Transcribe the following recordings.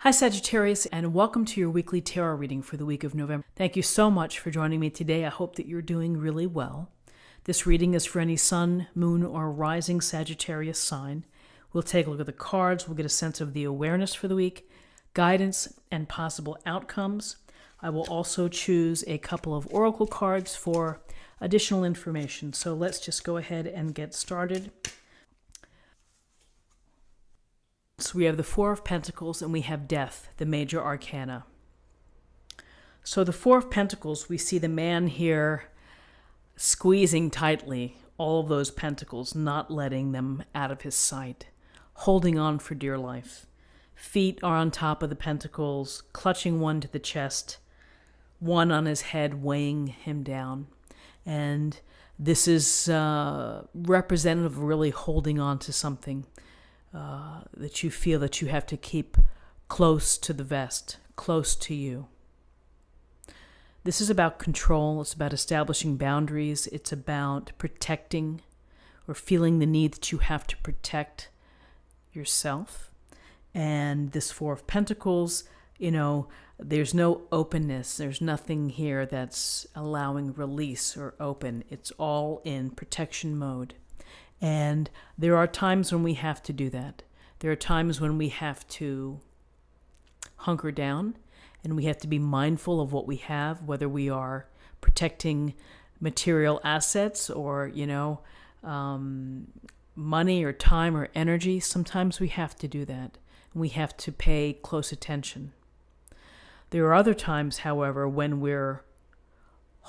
Hi, Sagittarius, and welcome to your weekly tarot reading for the week of November. Thank you so much for joining me today. I hope that you're doing really well. This reading is for any sun, moon, or rising Sagittarius sign. We'll take a look at the cards. We'll get a sense of the awareness for the week, guidance, and possible outcomes. I will also choose a couple of oracle cards for additional information. So let's just go ahead and get started. So we have the Four of Pentacles and we have Death, the major arcana. So the Four of Pentacles, we see the man here squeezing tightly all of those pentacles, not letting them out of his sight, holding on for dear life. Feet are on top of the pentacles, clutching one to the chest, one on his head weighing him down. And this is representative of really holding on to something that you feel that you have to keep close to the vest, close to you. This is about control. It's about establishing boundaries. It's about protecting or feeling the need that you have to protect yourself. And this Four of Pentacles, there's no openness. There's nothing here that's allowing release or open. It's all in protection mode. And there are times when we have to do that. There are times when we have to hunker down and we have to be mindful of what we have, whether we are protecting material assets or, money or time or energy. Sometimes we have to do that. And we have to pay close attention. There are other times, however, when we're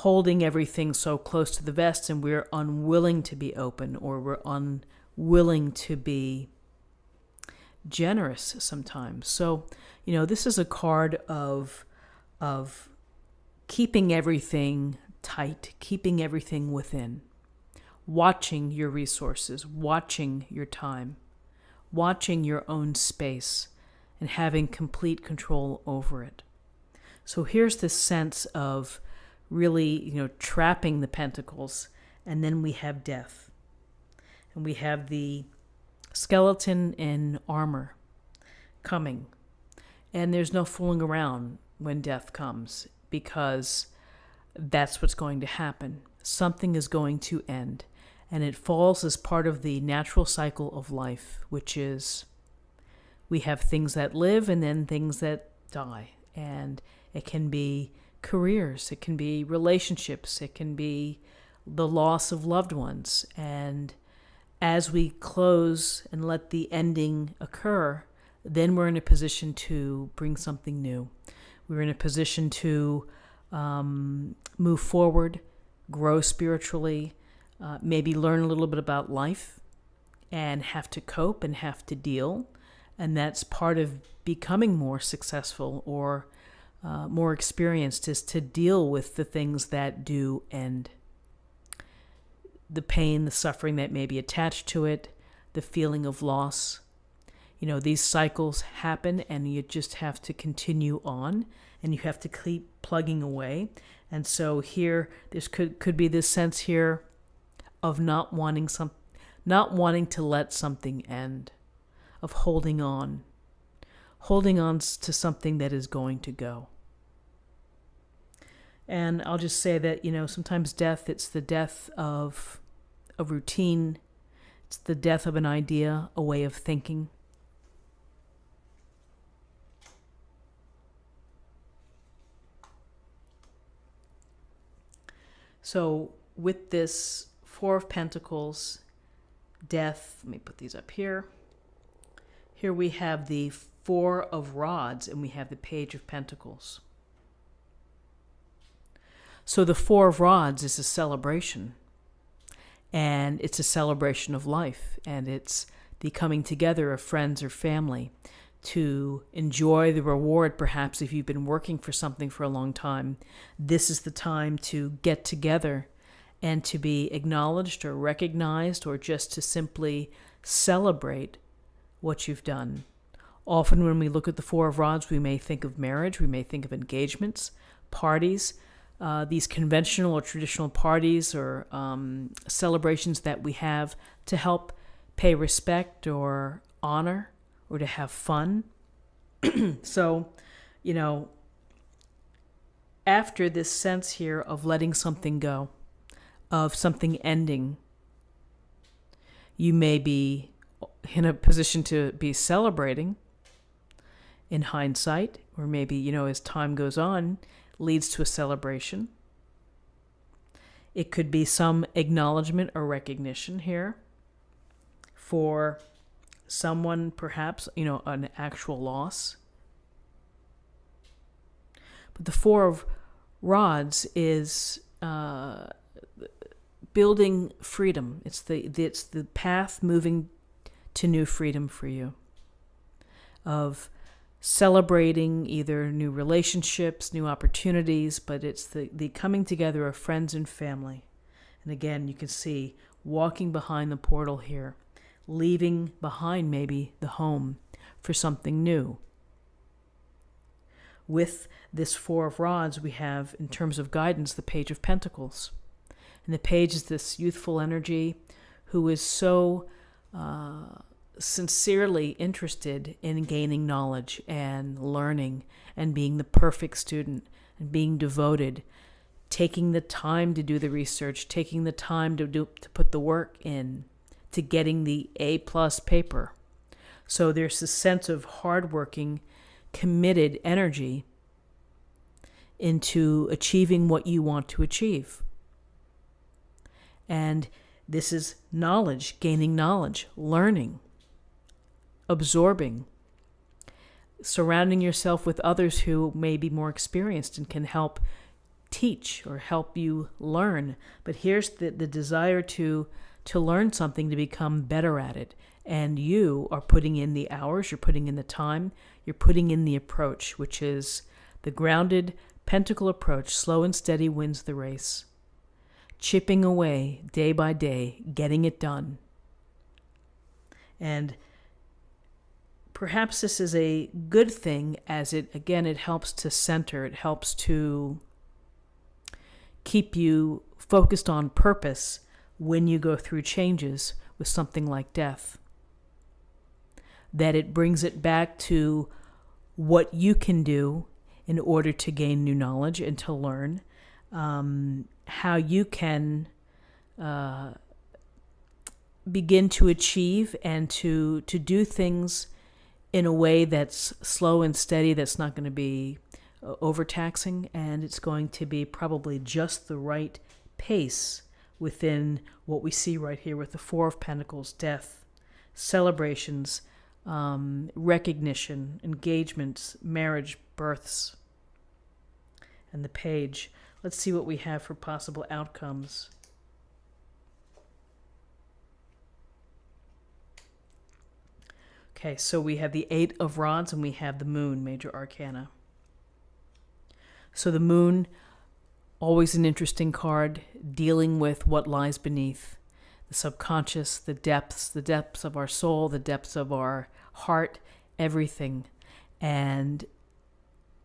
holding everything so close to the vest and we're unwilling to be open or we're unwilling to be generous sometimes. So, this is a card of keeping everything tight, keeping everything within, watching your resources, watching your time, watching your own space, and having complete control over it. So here's this sense of really, trapping the pentacles. And then we have death. And we have the skeleton in armor coming. And there's no fooling around when death comes, because that's what's going to happen. Something is going to end. And it falls as part of the natural cycle of life, which is we have things that live and then things that die. And it can be careers, it can be relationships, it can be the loss of loved ones. And as we close and let the ending occur, then we're in a position to bring something new. We're in a position to move forward, grow spiritually, maybe learn a little bit about life and have to cope and have to deal. And that's part of becoming more successful or more experienced, is to deal with the things that do end. The pain, the suffering that may be attached to it, the feeling of loss. These cycles happen and you just have to continue on and you have to keep plugging away. And so here, this could be this sense here of not wanting to let something end, of holding on to something that is going to go. And I'll just say that, sometimes death, it's the death of a routine. It's the death of an idea, a way of thinking. So with this Four of Pentacles, death, let me put these up here. Here we have the Four of Rods and we have the Page of Pentacles. So the Four of Rods is a celebration, and it's a celebration of life, and it's the coming together of friends or family to enjoy the reward. Perhaps if you've been working for something for a long time, this is the time to get together and to be acknowledged or recognized, or just to simply celebrate what you've done. Often when we look at the Four of Rods, we may think of marriage, we may think of engagements, parties, these conventional or traditional parties or celebrations that we have to help pay respect or honor or to have fun. So, you know, after this sense here of letting something go, of something ending, you may be in a position to be celebrating in hindsight, or maybe, as time goes on, leads to a celebration. It could be some acknowledgement or recognition here for someone, perhaps, an actual loss. But the Four of Rods is building freedom. It's the path moving to new freedom for you, of celebrating either new relationships, new opportunities, but it's the coming together of friends and family. And again, you can see walking behind the portal here, leaving behind maybe the home for something new. With this Four of Rods, we have, in terms of guidance, the Page of Pentacles. And the page is this youthful energy who is so sincerely interested in gaining knowledge and learning and being the perfect student and being devoted, taking the time to do the research, taking the time to put the work in, to getting the A+ paper. So there's this sense of hardworking, committed energy into achieving what you want to achieve. And this is knowledge, gaining knowledge, learning, absorbing, surrounding yourself with others who may be more experienced and can help teach or help you learn. But here's the desire to learn something, to become better at it. And you are putting in the hours, you're putting in the time, you're putting in the approach, which is the grounded pentacle approach. Slow and steady wins the race. Chipping away day by day, getting it done. And perhaps this is a good thing, as it helps to center, it helps to keep you focused on purpose when you go through changes with something like death. That it brings it back to what you can do in order to gain new knowledge and to learn, how you can begin to achieve and to do things in a way that's slow and steady, that's not going to be overtaxing, and it's going to be probably just the right pace within what we see right here with the Four of Pentacles, death, celebrations, recognition, engagements, marriage, births, and the Page. Let's see what we have for possible outcomes. Okay, so we have the Eight of Rods and we have the Moon, major arcana. So the Moon, always an interesting card, dealing with what lies beneath, the subconscious, the depths of our soul, the depths of our heart, everything. And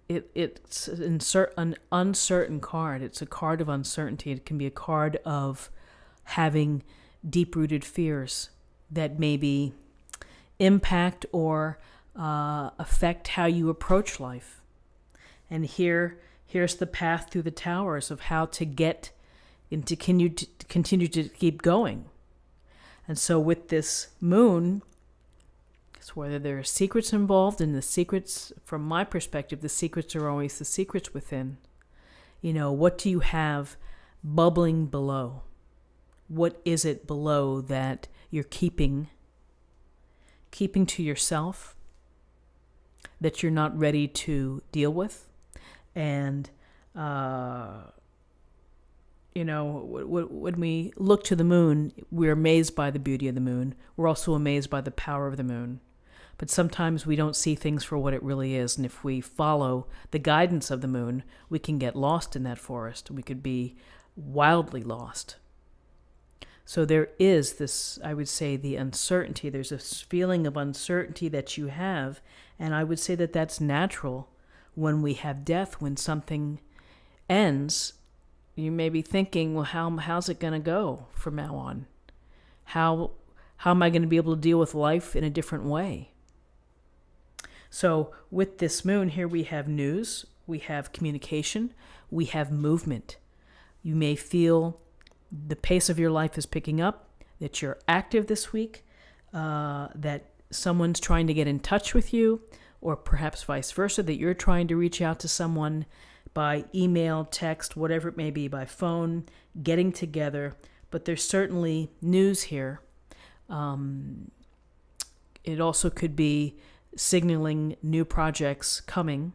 it's an uncertain card. It's a card of uncertainty. It can be a card of having deep-rooted fears that maybe impact or affect how you approach life. And here's the path through the towers of how to get and to continue to keep going. And so with this Moon, it's whether there are secrets involved, and the secrets, from my perspective, the secrets are always the secrets within. What do you have bubbling below? What is it below that you're keeping to yourself, that you're not ready to deal with? And, when we look to the Moon, we're amazed by the beauty of the Moon. We're also amazed by the power of the Moon. But sometimes we don't see things for what it really is. And if we follow the guidance of the Moon, we can get lost in that forest. We could be wildly lost. So there is this, I would say, the uncertainty. There's this feeling of uncertainty that you have. And I would say that that's natural when we have death, when something ends. You may be thinking, well, how's it going to go from now on? How am I going to be able to deal with life in a different way? So with this moon here, we have news, we have communication, we have movement. You may feel the pace of your life is picking up, that you're active this week, that someone's trying to get in touch with you, or perhaps vice versa, that you're trying to reach out to someone by email, text, whatever it may be, by phone, getting together. But there's certainly news here. It also could be signaling new projects coming,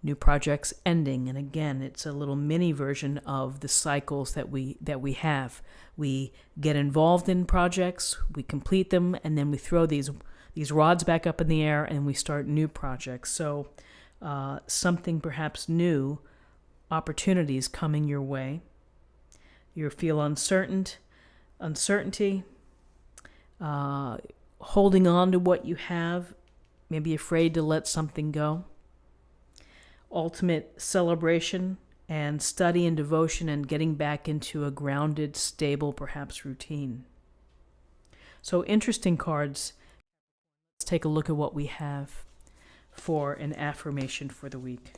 new projects ending. And again, it's a little mini version of the cycles that we have. We get involved in projects, we complete them, and then we throw these rods back up in the air and we start new projects. So something perhaps new, opportunities coming your way. You feel uncertainty, holding on to what you have, maybe afraid to let something go. Ultimate celebration and study and devotion and getting back into a grounded, stable, perhaps routine. So interesting cards. Let's take a look at what we have for an affirmation for the week.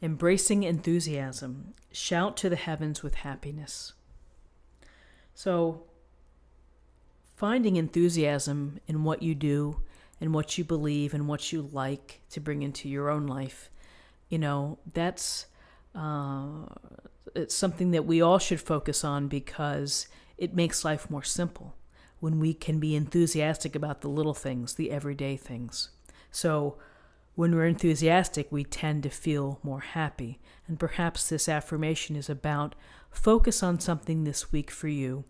Embracing enthusiasm. Shout to the heavens with happiness. So, finding enthusiasm in what you do and what you believe and what you like to bring into your own life, that's it's something that we all should focus on, because it makes life more simple when we can be enthusiastic about the little things, the everyday things. So when we're enthusiastic, we tend to feel more happy. And perhaps this affirmation is about focus on something this week for you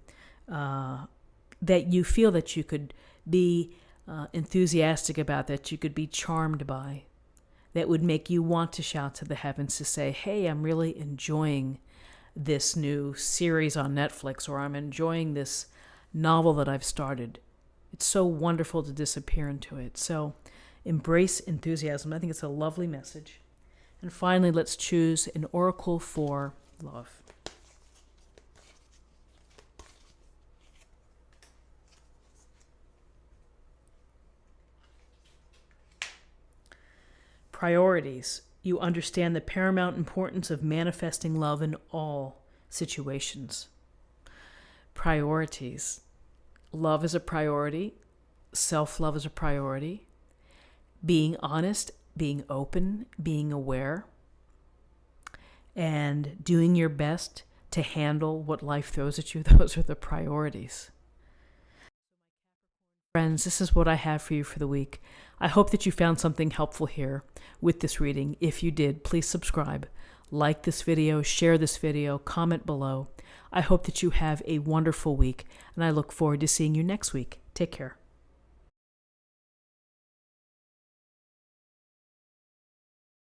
that you feel that you could be enthusiastic about, that you could be charmed by, that would make you want to shout to the heavens to say, hey, I'm really enjoying this new series on Netflix, or I'm enjoying this novel that I've started. It's so wonderful to disappear into it. So embrace enthusiasm. I think it's a lovely message. And finally, let's choose an oracle for love. Priorities. You understand the paramount importance of manifesting love in all situations. Priorities. Love is a priority. Self-love is a priority. Being honest, being open, being aware, and doing your best to handle what life throws at you. Those are the priorities. Friends, this is what I have for you for the week. I hope that you found something helpful here with this reading. If you did, please subscribe, like this video, share this video, comment below. I hope that you have a wonderful week, and I look forward to seeing you next week. Take care.